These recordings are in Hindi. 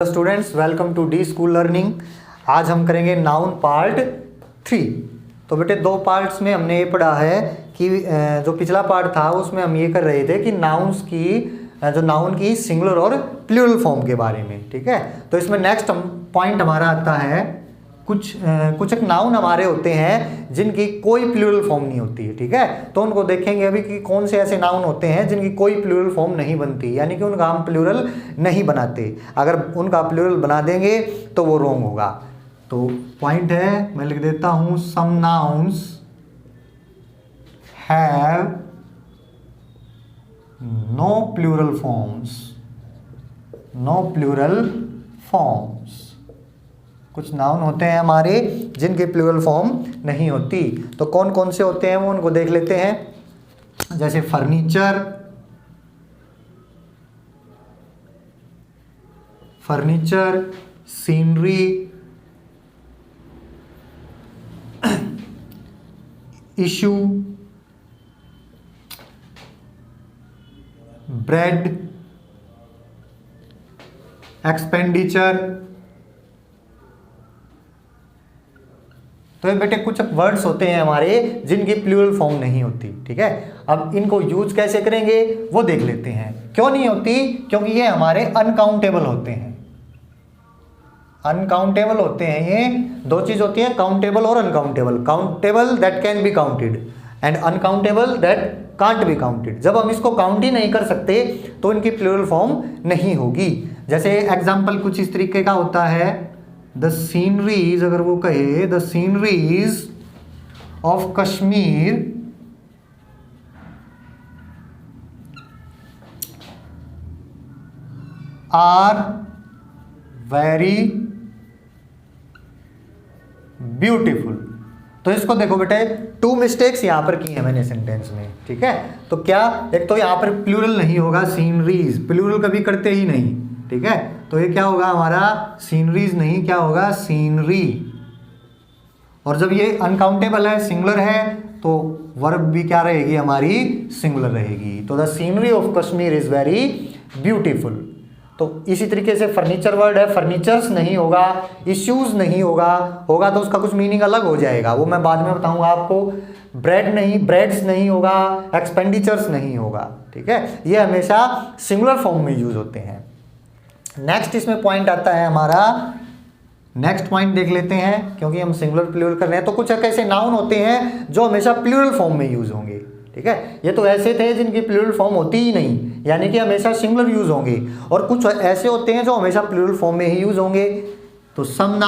Students, welcome to the school learning. आज हम करेंगे नाउन पार्ट 3। तो बेटे दो पार्ट्स में हमने ये पढ़ा है कि जो पिछला पार्ट था उसमें हम ये कर रहे थे कि नाउन्स की जो नाउन की सिंगुलर और प्लूरल फॉर्म के बारे में। ठीक है, तो इसमें नेक्स्ट पॉइंट हमारा आता है कुछ एक नाउन हमारे होते हैं जिनकी कोई प्लूरल फॉर्म नहीं होती है। ठीक है, तो उनको देखेंगे अभी कि कौन से ऐसे नाउन होते हैं जिनकी कोई प्लूरल फॉर्म नहीं बनती, यानी कि उनका हम प्लूरल नहीं बनाते। अगर उनका प्लूरल बना देंगे तो वो रॉन्ग होगा। तो पॉइंट है, मैं लिख देता हूं, some nouns have no plural forms. No plural forms. कुछ नाउन होते हैं हमारे जिनके प्लूरल फॉर्म नहीं होती। तो कौन कौन से होते हैं वो उनको देख लेते हैं। जैसे furniture, scenery, issue, bread, expenditure. तो ये बेटे कुछ वर्ड्स होते हैं हमारे जिनकी प्लूरल फॉर्म नहीं होती। ठीक है, अब इनको यूज कैसे करेंगे वो देख लेते हैं। क्यों नहीं होती? क्योंकि ये हमारे अनकाउंटेबल होते हैं। अनकाउंटेबल होते हैं। ये दो चीज होती है, काउंटेबल और uncountable. Countable that can be counted and uncountable that can't be counted. जब हम इसको काउंट ही नहीं कर सकते तो इनकी प्लूरल फॉर्म नहीं होगी। जैसे एग्जाम्पल कुछ इस तरीके का होता है, द सीनरीज, अगर वो कहे the sceneries of Kashmir are very beautiful. तो इसको देखो बेटे, टू मिस्टेक्स यहां पर की है मैंने सेंटेंस में। ठीक है, तो क्या, एक तो यहां पर प्लूरल नहीं होगा, सीनरीज प्लूरल कभी करते ही नहीं। ठीक है, तो ये क्या होगा हमारा, सीनरीज नहीं, क्या होगा, सीनरी। और जब ये अनकाउंटेबल है, सिंगुलर है, तो वर्ब भी क्या रहेगी हमारी, सिंगुलर रहेगी। तो the scenery of Kashmir is very beautiful. तो इसी तरीके से फर्नीचर वर्ड है, फर्नीचर्स नहीं होगा, इश्यूज नहीं होगा, होगा तो उसका कुछ मीनिंग अलग हो जाएगा, वो मैं बाद में बताऊंगा आपको। ब्रेड नहीं, ब्रेड्स नहीं होगा, एक्सपेंडिचर्स नहीं होगा। ठीक है, ये हमेशा सिंगुलर फॉर्म में यूज होते हैं। नेक्स्ट इसमें पॉइंट आता है हमारा, नेक्स्ट पॉइंट देख लेते हैं, क्योंकि हम सिंगुलर प्लूरल कर रहे हैं। तो कुछ ऐसे नाउन होते हैं जो हमेशा प्लूरल फॉर्म में यूज होंगे। ठीक है, ये तो ऐसे थे जिनकी प्लूरल फॉर्म होती ही नहीं, यानी कि हमेशा सिंगुलर यूज होंगे। और कुछ ऐसे होते हैं जो हमेशा प्लूरल फॉर्म में ही यूज होंगे। तो some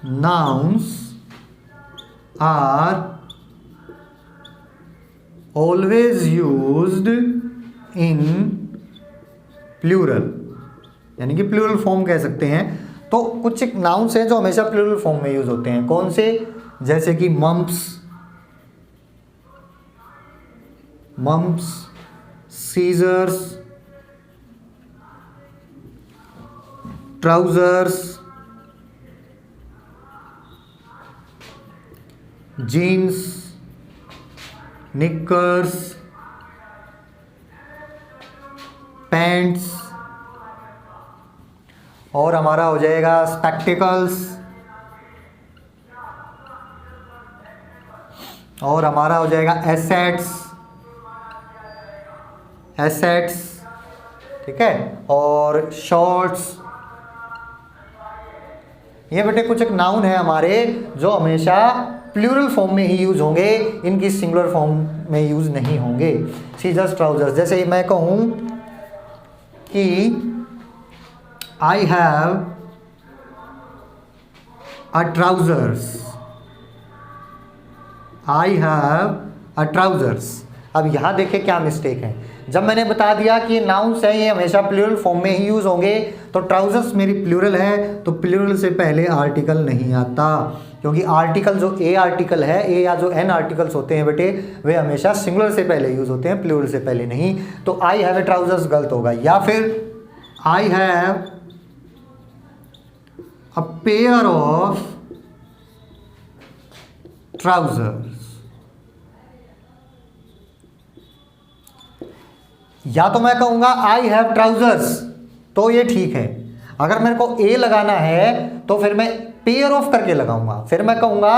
nouns are always used in plural, यानी कि प्लूरल फॉर्म कह सकते हैं। तो कुछ एक नाउन्स हैं जो हमेशा प्लूरल फॉर्म में यूज होते हैं। कौन से? जैसे कि mumps, scissors, trousers, jeans, knickers, pants, और हमारा हो जाएगा स्पेक्टिकल्स, और हमारा हो जाएगा एसेट्स। ठीक है, और शॉर्ट्स। ये बेटे कुछ एक नाउन है हमारे जो हमेशा प्लूरल फॉर्म में ही यूज होंगे, इनकी सिंगुलर फॉर्म में यूज नहीं होंगे। सीजर्स, ट्राउजर्स, जैसे मैं कहूं कि आई हैव अ ट्राउजर्स। अब यहां देखें क्या मिस्टेक है। जब मैंने बता दिया कि ये नाउन्स है, ये हमेशा प्लूरल फॉर्म में ही यूज होंगे, तो ट्राउजर्स मेरी प्लूरल है, तो प्लूरल से पहले आर्टिकल नहीं आता। क्योंकि आर्टिकल जो ए आर्टिकल है, ए या जो एन आर्टिकल्स होते हैं बेटे, वे हमेशा सिंगुलर से पहले यूज होते हैं, प्लूरल से पहले नहीं। तो आई हैव ए ट्राउजर्स गलत होगा, या फिर I have a pair of trousers. या तो मैं कहूंगा आई हैव ट्राउजर्स, तो ये ठीक है। अगर मेरे को ए लगाना है तो फिर मैं पेयर ऑफ करके लगाऊंगा, फिर मैं कहूंगा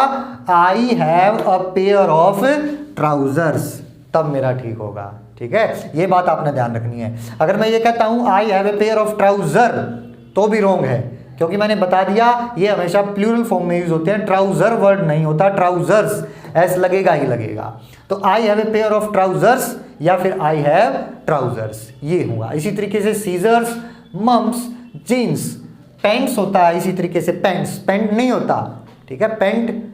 I have a pair of trousers, तब मेरा ठीक होगा। ठीक है, ये बात आपने ध्यान रखनी है। अगर मैं ये कहता हूं I have a pair of trouser, तो भी रॉन्ग है, क्योंकि मैंने बता दिया ये हमेशा प्लूरल फॉर्म में यूज होते हैं, ट्राउजर वर्ड नहीं होता, ट्राउजर्स ऐस लगेगा ही लगेगा। तो I have a pair of trousers या फिर आई हैव ट्राउजर्स, ये हुआ। इसी तरीके से सीजर्स, मम्स, जीन्स, पैंट्स होता है, इसी तरीके से पैंट्स, पैंट नहीं होता। ठीक है, पैंट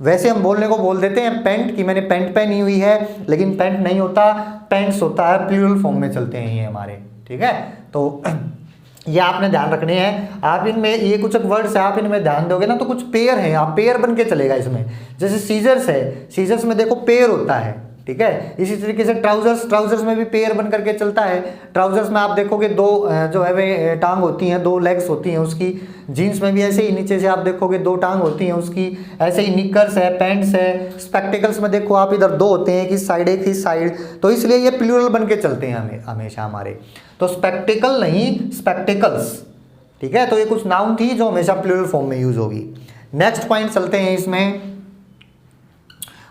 वैसे हम बोलने को बोल देते हैं पैंट की मैंने पैंट पहनी हुई है, लेकिन पैंट नहीं होता, पैंट्स होता है, प्लूरल फॉर्म में चलते हैं ये हमारे। ठीक है, तो ये आपने ध्यान रखने हैं। आप इनमें ये कुछ वर्ड्स है, आप इनमें ध्यान दोगे ना तो कुछ पेयर है, आप पेयर बन के चलेगा इसमें। जैसे सीजर्स है, सीजर्स में देखो पेयर होता है। ठीक है, इसी तरीके से ट्राउजर्स, ट्राउजर्स में भी पेयर बन करके चलता है। ट्राउजर्स में आप देखोगे दो जो है वे टांग होती हैं, दो लेग्स होती हैं उसकी। जीन्स में भी ऐसे ही नीचे से आप देखोगे दो टांग होती हैं उसकी। ऐसे ही निकर्स है, पैंट्स है। स्पेक्टिकल्स में देखो आप इधर दो होते हैं, एक इस साइड एक इस साइड, तो इसलिए ये प्लूरल बन के चलते हैं हमेशा हमारे। तो स्पेक्टिकल नहीं, स्पेक्टिकल्स। ठीक है, तो ये कुछ नाउन थी जो हमेशा प्लूरल फॉर्म में यूज होगी। नेक्स्ट पॉइंट चलते हैं। इसमें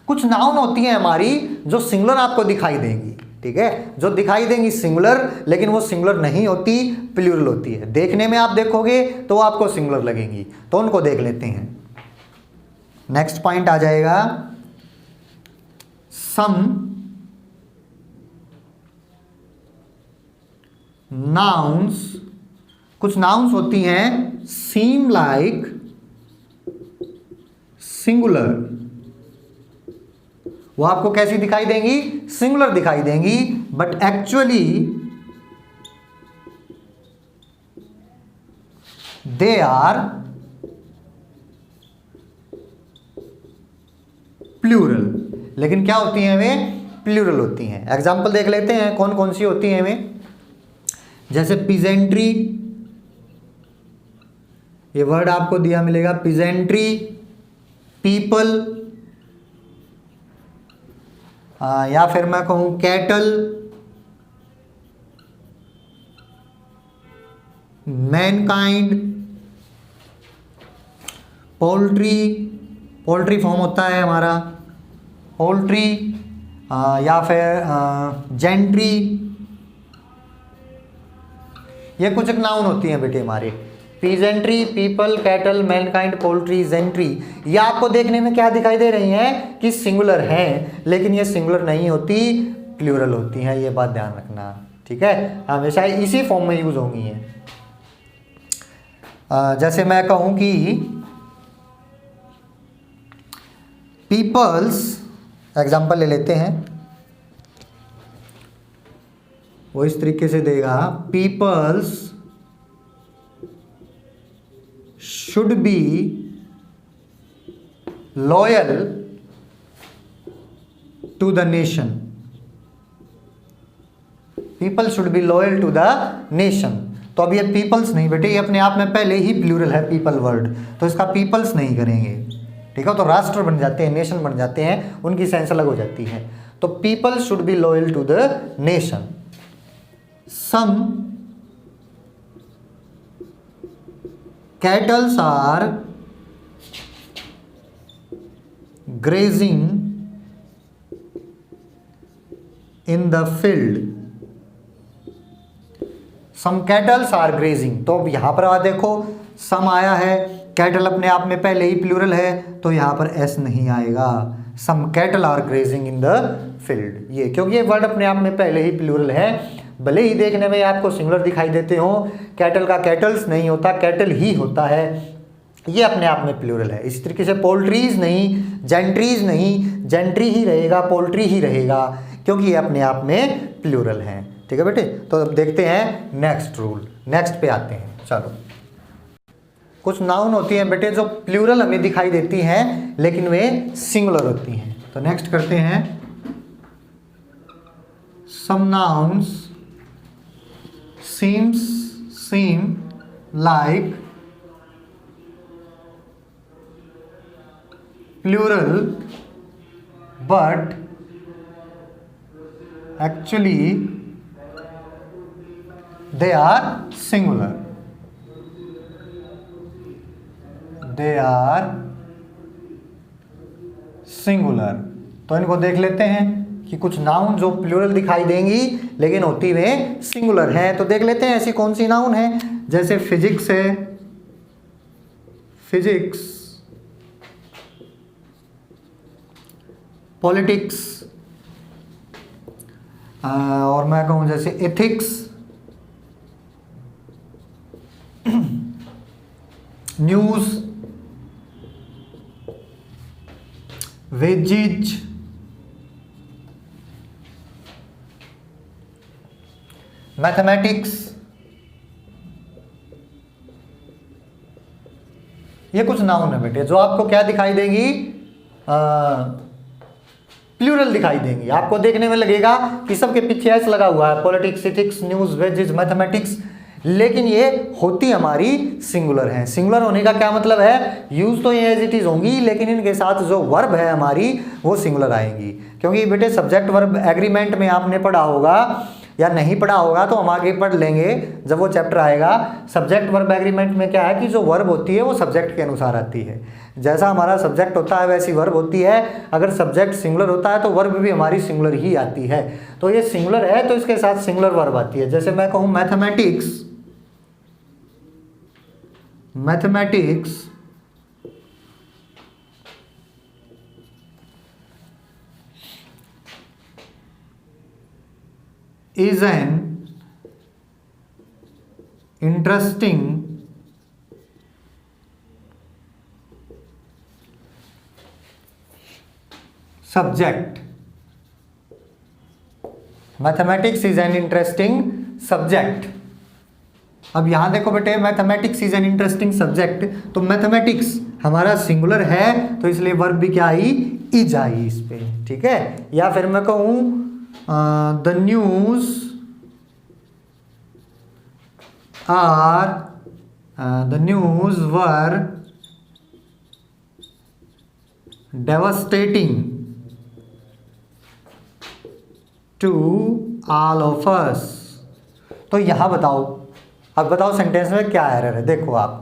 कुछ नाउन होती हैं हमारी जो सिंगुलर आपको दिखाई देंगी। ठीक है, जो दिखाई देंगी सिंगुलर, लेकिन वो सिंगुलर नहीं होती, प्लूरल होती है। देखने में आप देखोगे तो आपको सिंगुलर लगेंगी, तो उनको देख लेते हैं। नेक्स्ट पॉइंट आ जाएगा सम नाउन्स। कुछ नाउन्स होती हैं सीम लाइक सिंगुलर, वो आपको कैसी दिखाई देंगी? सिंगुलर दिखाई देंगी, but actually they are plural. लेकिन क्या होती हैं वे? प्लूरल होती हैं। एग्जाम्पल देख लेते हैं कौन कौन सी होती हैं वे। जैसे पिजेंट्री, ये वर्ड आपको दिया मिलेगा पिजेंट्री, पीपल, या फिर मैं कहूं cattle, Mankind, poultry, poultry farm होता है हमारा पोल्ट्री, या फिर जेंट्री। ये कुछ एक नाउन होती हैं बेटे हमारे, peasantry, people, cattle, Mankind, poultry, gentry. ये आपको देखने में क्या दिखाई दे रही हैं कि सिंगुलर हैं, लेकिन ये सिंगुलर नहीं होती, प्लूरल होती हैं। ये बात ध्यान रखना। ठीक है, हमेशा इसी फॉर्म में यूज होंगी हैं। जैसे मैं कहूं कि पीपल्स, एग्जाम्पल ले लेते हैं, वो इस तरीके से देगा, peoples should be loyal to the nation. People should be loyal to the nation. तो अब ये पीपल्स नहीं बेटे, ये अपने आप में पहले ही प्लूरल है पीपल वर्ड, तो इसका पीपल्स नहीं करेंगे। ठीक है, तो राष्ट्र बन जाते हैं, नेशन बन जाते हैं, उनकी सेंस अलग हो जाती है। तो people should be loyal to the nation. Some cattle are grazing in the field. Some cattle are grazing, तो अब यहां पर देखो सम आया है, कैटल अपने आप में पहले ही प्लूरल है, तो यहां पर एस नहीं आएगा। Some cattle are grazing in the field, ये क्योंकि ये वर्ड अपने आप में पहले ही प्लूरल है, भले ही देखने में आपको सिंगुलर दिखाई देते हो। कैटल का कैटल्स नहीं होता, कैटल ही होता है, ये अपने आप में प्लूरल है। इसी तरीके से पोल्ट्रीज नहीं, जेंट्रीज नहीं, जेंट्री ही रहेगा, पोल्ट्री ही रहेगा, क्योंकि ये अपने आप में प्लूरल है। ठीक है बेटे, तो अब देखते हैं नेक्स्ट रूल, नेक्स्ट पे आते हैं। चलो, कुछ नाउन होती हैं बेटे जो प्लूरल हमें दिखाई देती हैं, लेकिन वे सिंगुलर होती हैं। तो नेक्स्ट करते हैं, some nouns seem like plural but actually they are singular, they are singular. तो इनको देख लेते हैं कि कुछ नाउन जो प्लूरल दिखाई देंगी लेकिन होती वे सिंगुलर हैं। तो देख लेते हैं ऐसी कौन सी नाउन है, जैसे फिजिक्स है, फिजिक्स, पॉलिटिक्स, और मैं कहूं जैसे एथिक्स, न्यूज, वेजिज, मैथमेटिक्स, ये कुछ नाउन है बेटे जो आपको क्या दिखाई देंगी, प्लूरल दिखाई देंगी। आपको देखने में लगेगा कि सबके पीछे एस लगा हुआ है, politics, ethics, news, wages, mathematics, लेकिन ये होती हमारी सिंगुलर है। सिंगुलर होने का क्या मतलब है, यूज तो ये एज इट इज होंगी लेकिन इनके साथ जो वर्ब है हमारी वो सिंगुलर आएंगी। क्योंकि बेटे सब्जेक्ट वर्ब एग्रीमेंट में आपने पढ़ा होगा या नहीं पढ़ा होगा तो हम आगे पढ़ लेंगे जब वो चैप्टर आएगा। सब्जेक्ट वर्ब एग्रीमेंट में क्या है कि जो वर्ब होती है वो सब्जेक्ट के अनुसार आती है। जैसा हमारा सब्जेक्ट होता है वैसी वर्ब होती है। अगर सब्जेक्ट सिंगुलर होता है तो वर्ब भी हमारी सिंगुलर ही आती है। तो ये सिंगुलर है तो इसके साथ सिंगुलर वर्ब आती है। जैसे मैं कहूँ mathematics, mathematics is an interesting subject. Mathematics is an interesting subject. अब यहां देखो बेटे, mathematics is an interesting subject, तो मैथमेटिक्स हमारा सिंगुलर है तो इसलिए वर्ब भी क्या आई, इज आई इस पे, ठीक है। या फिर मैं कहूं the news were devastating to all of us। तो यहां बताओ, अब बताओ सेंटेंस में क्या एरर है। देखो आप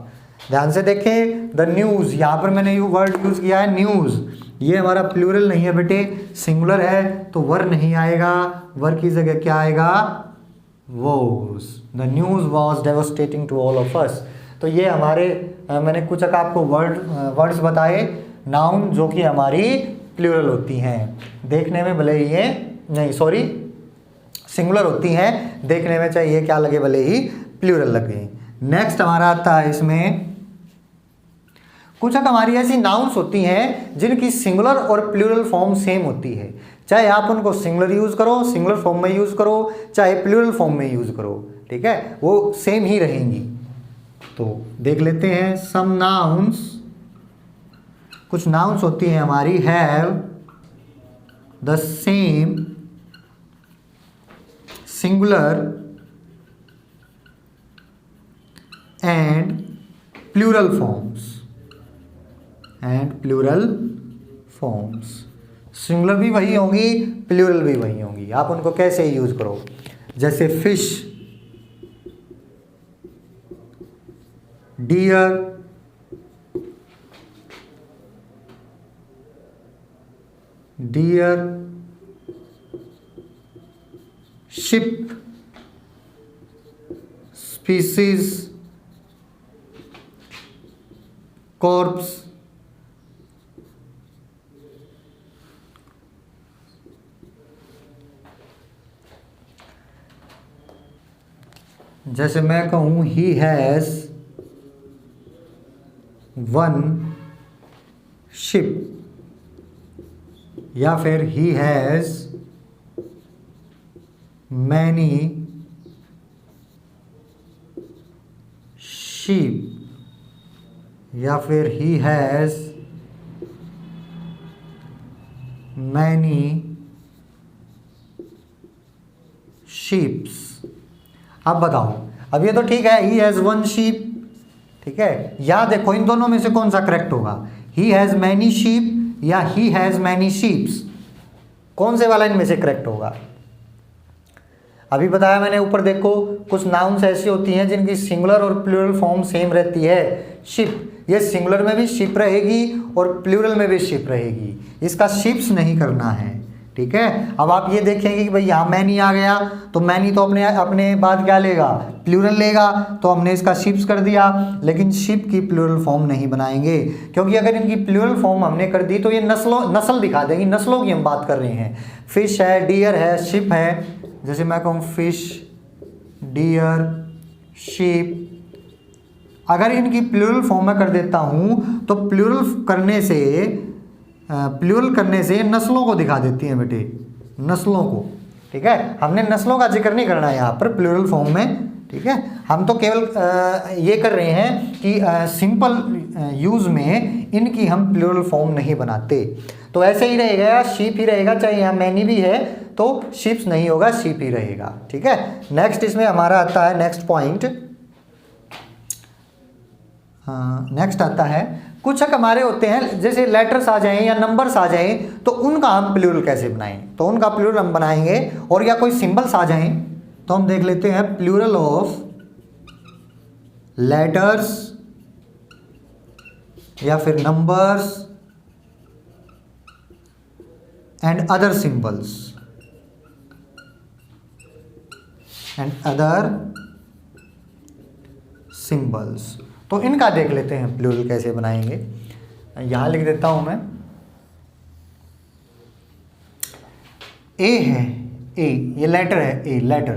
ध्यान से देखें, द न्यूज, यहां पर मैंने वर्ड यूज किया है न्यूज, ये हमारा प्लूरल नहीं है बेटे, सिंगुलर है तो वर नहीं आएगा, वर की जगह क्या आएगा, was. The news was devastating to all of us. तो ये हमारे मैंने कुछ एक आपको वर्ड्स बताए, नाउन जो कि हमारी प्लूरल होती हैं, देखने में भले ही ये नहीं सॉरी सिंगुलर होती हैं, देखने में चाहिए क्या लगे, भले ही प्लूरल लगे। नेक्स्ट हमारा आता है इसमें कुछ एक हमारी ऐसी नाउन्स होती हैं जिनकी सिंगुलर और प्लूरल फॉर्म सेम होती है, चाहे आप उनको सिंगुलर यूज करो, सिंगुलर फॉर्म में यूज करो, चाहे प्लूरल फॉर्म में यूज करो, ठीक है, वो सेम ही रहेंगी। तो देख लेते हैं सम नाउन्स। कुछ नाउन्स होती हैं हमारी have the same singular and plural forms, singular भी वही होंगी, प्लूरल भी वही होंगी। आप उनको कैसे यूज करो, जैसे fish, deer, sheep, species, corps, जैसे मैं कहूँ ही हैज़ वन शिप, या फिर ही हैज़ मैनी शीप, या फिर ही हैज़ मैनी शीप्स। अब बताओ, अब ये तो ठीक है, ही हैज़ वन शीप, ठीक है, या देखो इन दोनों में से कौन सा करेक्ट होगा, ही हैज़ मैनी शीप या ही हैज़ मैनी शीप्स, कौन से वाला इनमें से करेक्ट होगा? अभी बताया मैंने ऊपर देखो, कुछ नाउन्स ऐसी होती हैं जिनकी सिंगुलर और प्लूरल फॉर्म सेम रहती है। शिप, ये सिंगुलर में भी शिप रहेगी और प्लूरल में भी शिप रहेगी, इसका शिप्स नहीं करना है, ठीक है। अब आप ये देखेंगे कि भाई यहाँ मैनी आ गया तो मैनी तो अपने बाद क्या लेगा? प्लूरल लेगा, तो हमने इसका शिप्स कर दिया, लेकिन शिप की प्लूरल फॉर्म नहीं बनाएंगे, क्योंकि अगर इनकी प्लूरल फॉर्म हमने कर दी तो ये नस्ल दिखा देंगी, नस्लों की हम बात कर रहे हैं। फिश है, डियर है, शिप है, जैसे मैं कहूँ फिश, डियर, शीप, अगर इनकी प्लूरल फॉर्म में कर देता हूँ तो प्लूरल करने से नस्लों को दिखा देती हैं बेटे, नस्लों को, ठीक है। हमने नस्लों का जिक्र नहीं करना है यहाँ पर प्लूरल फॉर्म में, ठीक है। हम तो केवल ये कर रहे हैं कि सिंपल यूज़ में इनकी हम प्लूरल फॉर्म नहीं बनाते। तो ऐसे ही रहेगा, शीप ही रहेगा, चाहे यहाँ मैनी भी है तो शिप्स नहीं होगा, शीप ही रहेगा, ठीक है। नेक्स्ट इसमें हमारा आता है नेक्स्ट पॉइंट, नेक्स्ट आता है कुछ हमारे होते हैं जैसे लेटर्स आ जाएं या नंबर्स आ जाएं तो उनका हम प्लूरल कैसे बनाएं? तो उनका प्लूरल हम बनाएंगे, और या कोई सिंबल्स आ जाएं तो हम देख लेते हैं प्लूरल ऑफ लेटर्स या फिर नंबर्स एंड अदर सिंबल्स तो इनका देख लेते हैं प्लूरल कैसे बनाएंगे। यहां लिख देता हूं मैं, ए है, ए ये लेटर है, ए लेटर,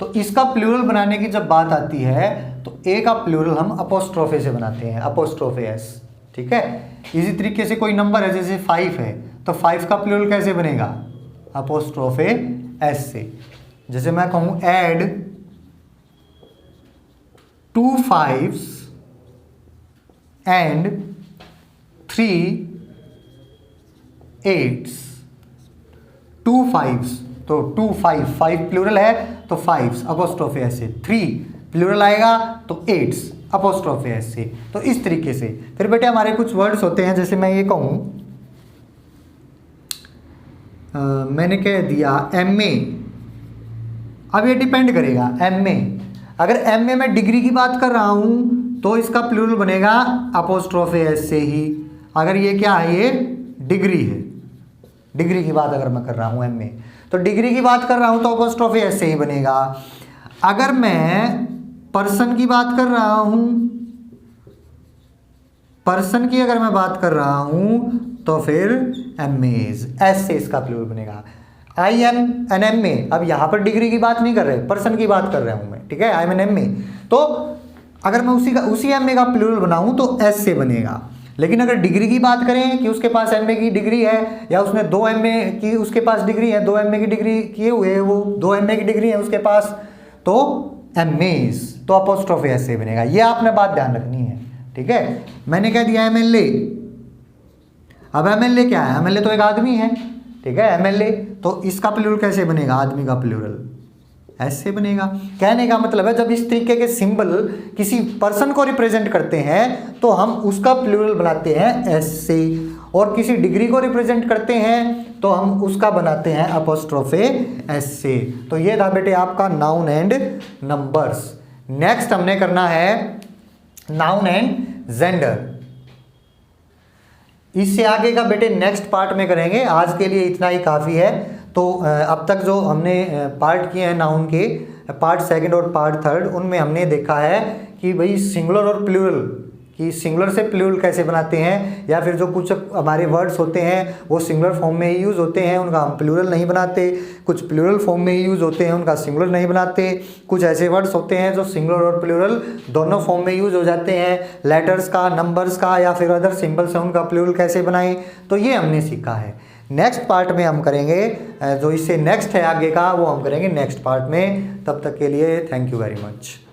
तो इसका प्लूरल बनाने की जब बात आती है तो ए का प्लूरल हम अपोस्ट्रोफे से बनाते हैं, अपोस्ट्रोफे एस, ठीक है। इसी तरीके से कोई नंबर है जैसे 5 है तो 5 का प्लूरल कैसे बनेगा? अपोस्ट्रोफे एस से। जैसे मैं कहूँ add 2 5s and 3 8s, 2 5s तो 2 5 प्लूरल है तो 5s अपोस्ट्रोफे एस से, 3 प्लूरल आएगा तो 8s अपोस्ट्रोफे एस से। तो इस तरीके से फिर बेटे हमारे कुछ वर्ड्स होते हैं, जैसे मैं ये कहूँ, मैंने कह दिया MA, अब ये डिपेंड करेगा MA, अगर MA में डिग्री की बात कर रहा हूँ तो इसका प्लूरल बनेगा अपोस्ट्रोफे एस से ही। अगर ये क्या है, ये डिग्री है, डिग्री की बात अगर मैं कर रहा हूँ MA तो डिग्री की बात कर रहा हूँ तो अपोस्ट्रोफे एस से ही बनेगा। अगर मैं पर्सन की बात कर रहा हूँ, पर्सन की अगर मैं बात कर रहा हूँ तो फिर MAs, एस से इसका प्लूरल बनेगा। IM एन MA, अब यहाँ पर डिग्री की बात नहीं कर रहे, पर्सन की बात कर रहा हूँ मैं, ठीक है, IM एन MA, तो अगर मैं उसी MA का प्लूरल बनाऊँ तो S से बनेगा। लेकिन अगर डिग्री की बात करें कि उसके पास MA की डिग्री है या उसने 2 MA की उसके पास डिग्री है, 2 MA की डिग्री किए हुए वो 2 MA की डिग्री है उसके पास, तो MAs, तो अपोस्ट्रोफे एस से बनेगा। ये आपने बात ध्यान रखनी है, ठीक है। मैंने कह दिया MLA, अब MLA क्या है? MLA तो एक आदमी है, ठीक है, MLA, तो इसका प्लूरल कैसे बनेगा? आदमी का प्लूरल एस से बनेगा। कहने का मतलब है जब इस तरीके के सिंबल किसी पर्सन को रिप्रेजेंट करते हैं तो हम उसका प्लूरल बनाते हैं एस से, और किसी डिग्री को रिप्रेजेंट करते हैं तो हम उसका बनाते हैं अपोस्ट्रोफे एस से। तो ये था बेटे आपका नाउन एंड नंबर्स। नेक्स्ट हमने करना है नाउन एंड जेंडर। इससे आगे का बेटे नेक्स्ट पार्ट में करेंगे, आज के लिए इतना ही काफ़ी है। तो अब तक जो हमने पार्ट किए हैं नाउन के, पार्ट 2 और पार्ट 3, उनमें हमने देखा है कि भाई सिंगुलर और प्लूरल, कि सिंगुलर से प्लूरल कैसे बनाते हैं, या फिर जो कुछ हमारे वर्ड्स होते हैं वो सिंगुलर फॉर्म में ही यूज़ होते हैं, उनका हम प्लूरल नहीं बनाते, कुछ प्लूरल फॉर्म में ही यूज़ होते हैं, उनका सिंगुलर नहीं बनाते, कुछ ऐसे वर्ड्स होते हैं जो सिंगुलर और प्लूरल दोनों फॉर्म में यूज़ हो जाते हैं, लेटर्स का, नंबर्स का या फिर अदर सिंबल्स हैं उनका प्लूरल कैसे बनाएं, तो ये हमने सीखा है। नेक्स्ट पार्ट में हम करेंगे, जो इससे नेक्स्ट है आगे का वो हम करेंगे नेक्स्ट पार्ट में। तब तक के लिए थैंक यू वेरी मच।